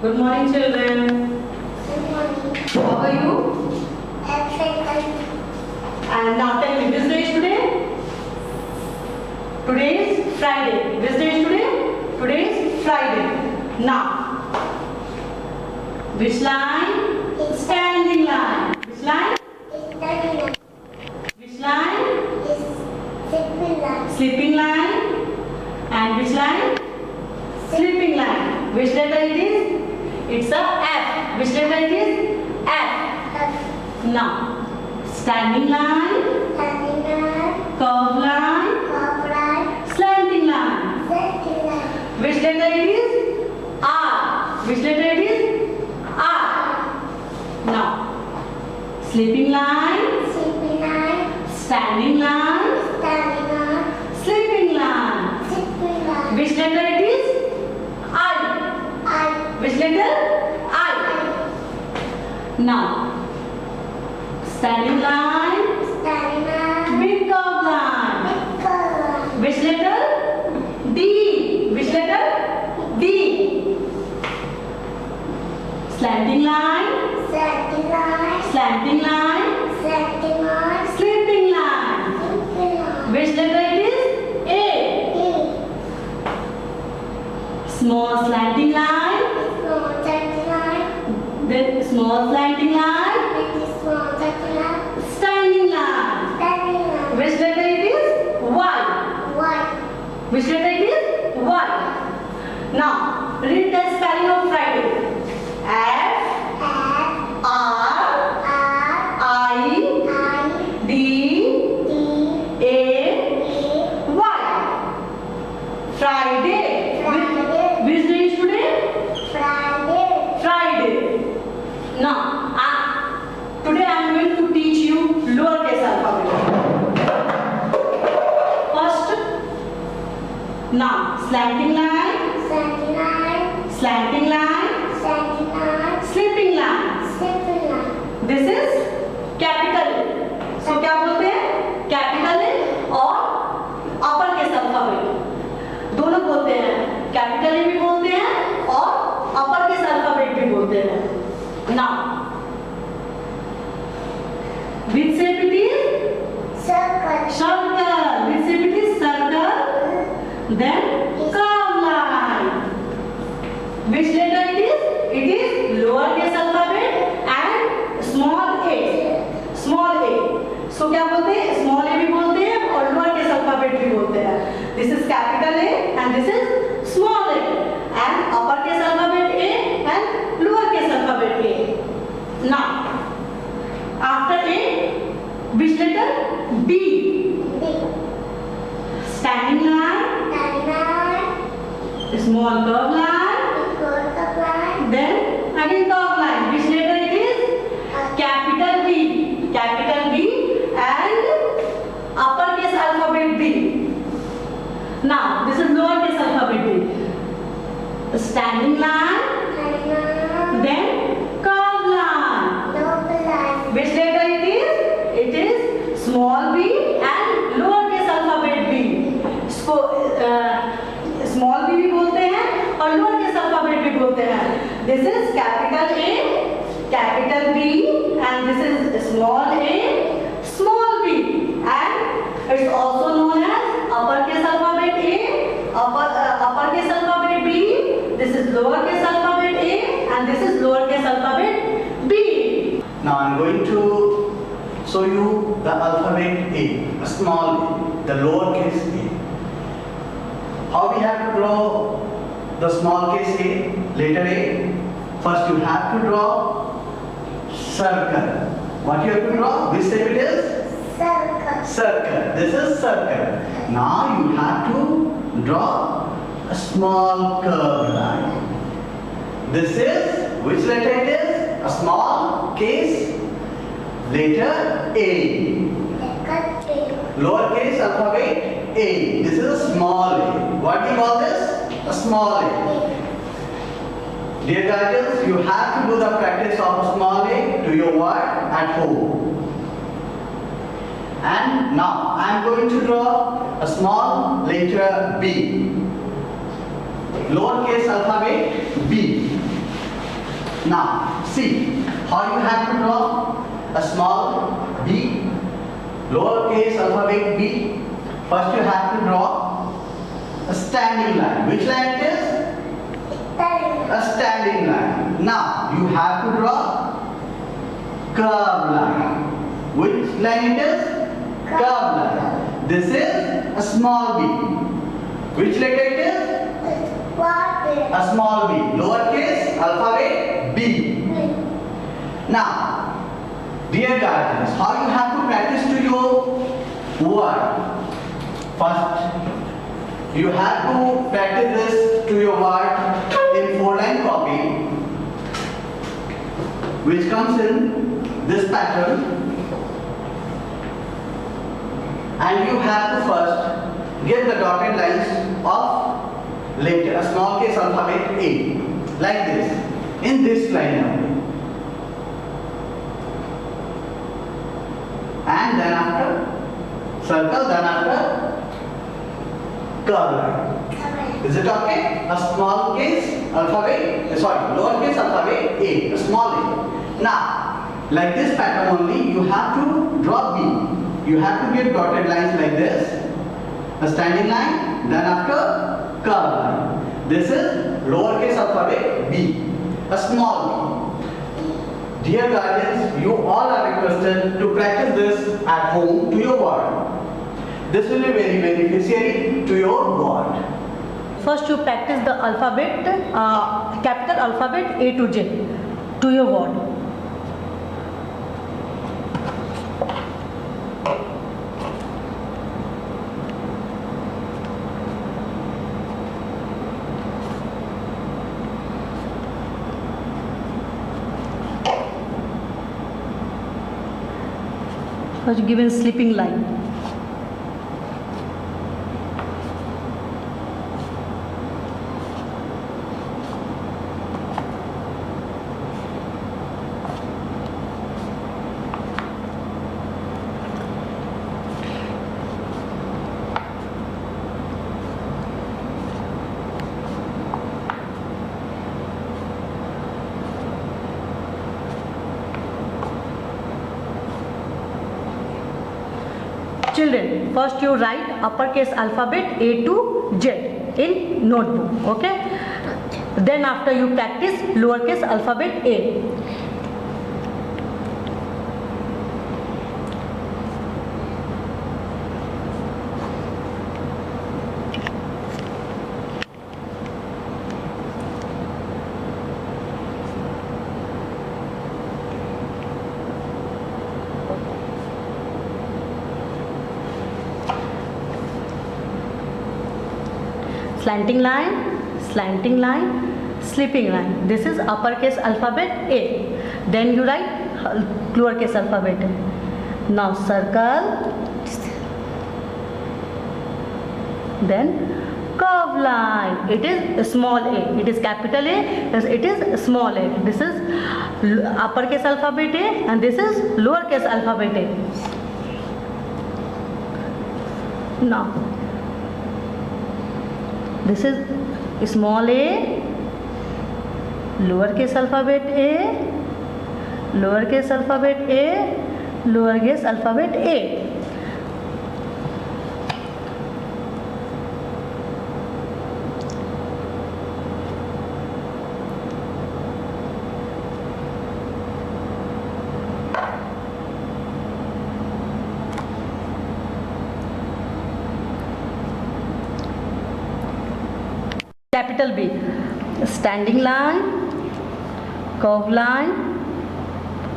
Good morning, children. Good morning. How are you? Excellent. And now tell me, which day is today? Today is Friday. Which day is today? Today is Friday. Now, which line? It's Standing line. Which line? standing. Which line? It's sitting line. Sleeping line. And which line? Sleeping line. Which letter it is? It's a F. Which letter it is? F. Now, standing line, Standing line. curved line, Curved line. slanting line. Sitting line. Which letter it is? R. Which letter it is? R. Now, sleeping line, Sleeping line. standing line, Standing line. sleeping line. Sitting line. Which letter it is? I. I. Which letter? I. Now, standing line, Standing line. big curved line. Curved line. Which letter? D. Which letter? D. Slanting line, Slanting line. slanting line, Slanting line. sleeping line. Sitting line. Which letter it is? A. E. Small slanting line, Small slanting line. then small slanting line, Small slanting line. standing line. Standing line. Which letter it is? Y. White. Which letter it is? Y. Now, read the spelling of Friday. F F. R R. I I. D D. A A. Y. Friday. Friday. Which day is today? Friday. Friday. Now, today I am going to teach you lowercase alphabet. First, now slanting line, Slanting line. slanting line, Slanting line. sleeping line. Sitting line. This is capital A. So क्या बोलते हैं? Capital A और upper case alphabet दोनों बोलते हैं. Capital A भी बोलते हैं और upper case alphabet भी बोलते हैं. Now, which shape it is? Circle. Circle. Which shape it is? Circle. Then curved line. Which letter it is? It is lowercase alphabet and small a. Small a. So क्या बोलते हैं? Small a भी बोलते हैं और lowercase alphabet भी बोलते हैं. This is capital A and this is small a. And uppercase alphabet A and lowercase alphabet A. Now, after A, which letter? B. B. Standing line, Standing line. small curved line, Curved line. then again curved line. Which letter it is? Capital B. Capital B and uppercase alphabet B. Now, this is lowercase alphabet B. Standing line, Standing line. then curved line. Curved line. Which letter it is? It is small b and lowercase alphabet b. Small b भी बोलते हैं और lowercase alphabet भी बोलते हैं. This is capital A, capital B, and this is small a, small b, and it's also known as uppercase alphabet A, uppercase alphabet B. This is lowercase alphabet A, and this is lowercase alphabet B. Now I'm going to show you the alphabet A, a small a, the lowercase a. How we have to draw the small case A, letter A? First you have to draw circle. What you have to draw? Which shape it is? Circle. Circle. This is circle. Now you have to draw a small curved line. This is, which letter it is? A small case letter A. Lowercase alphabet A. This is a small a. What do you call this? A small a. Dear guardians, you have to do the practice of small a to your work at home. And now I am going to draw a small letter B. Lowercase alphabet B. Now, see how you have to draw a small b, lowercase alphabet b. First you have to draw a standing line. Which line it is? A standing line. Now, you have to draw curved line. Which line it is? Curved line. This is a small b. Which letter it is? A small b. Lowercase alphabet b. Now, dear guardians, how you have to practice to your word? First, you have to practice this to your word in 4-line copy, which comes in this pattern, and you have to first get the dotted lines of letter, a small case alphabet A, like this, in this line only. And then after circle, then after curve line. Is it okay? A small case alphabet, lowercase alphabet A, a small a. Now, like this pattern only, you have to draw B. You have to get dotted lines like this, a standing line, then after curve line. This is lowercase alphabet B, a small b. Dear guardians, you all are requested to practice this at home to your word. This will be very beneficiary to your word. First you practice the alphabet, capital alphabet A to Z to your word. First given sleeping line. Children, first you write uppercase alphabet A to Z in notebook, okay? Then after you practice lowercase alphabet A. Slanting line, sleeping line. This is uppercase alphabet A. Then you write lowercase alphabet A. Now circle, then curve line. It is small a. It is capital A. It is small a. This is uppercase alphabet A, and this is lowercase alphabet A. Now this is small a, lowercase alphabet A, lowercase alphabet A, lowercase alphabet A. Capital B, standing line, curve line,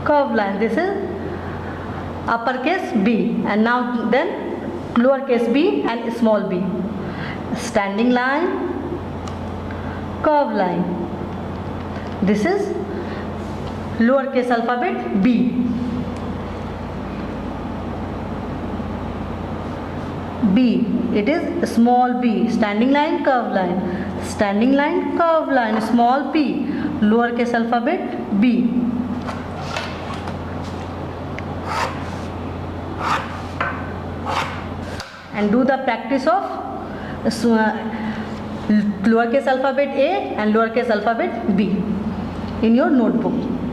curve line. This is uppercase B, and now then lowercase b and small b. Standing line, curve line. This is lowercase alphabet B. B, it is small b, standing line, curve line. Standing line, curve line, small p, lowercase alphabet B. And do the practice of lowercase alphabet A and lowercase alphabet B. in your notebook.